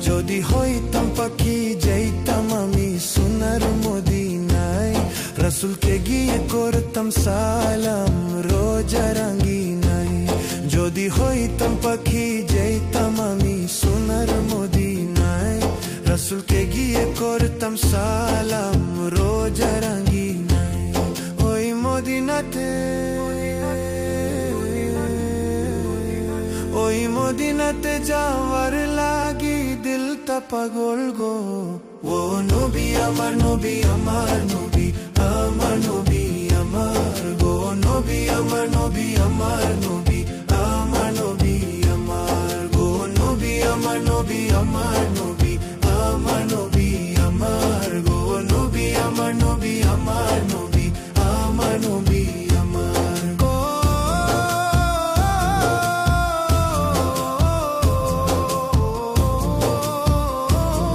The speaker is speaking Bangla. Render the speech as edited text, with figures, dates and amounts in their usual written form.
যদি হইতাম পাখি যাইতাম আমি সোনার মদিনায়, রাসূলকে গিয়ে করতাম সালাম রোজা রাঙ্গিনায়। যদি হইতাম পাখি যাইতাম আমি সোনার মদিনায়, রাসূলকে গিয়ে করতাম সালাম রোজা রাঙ্গিনায়। ওই মদিনাতে, ওই মদিনাতে যাওয়ার লাগি দিলটা পাগল গো। ও নবী আমার নবী আমার নবী, আমার নবী আমার গো। নবী আমার নবী আমার নবী, আমার নবী আমার গো। নবী আমার নবী আমার নবী।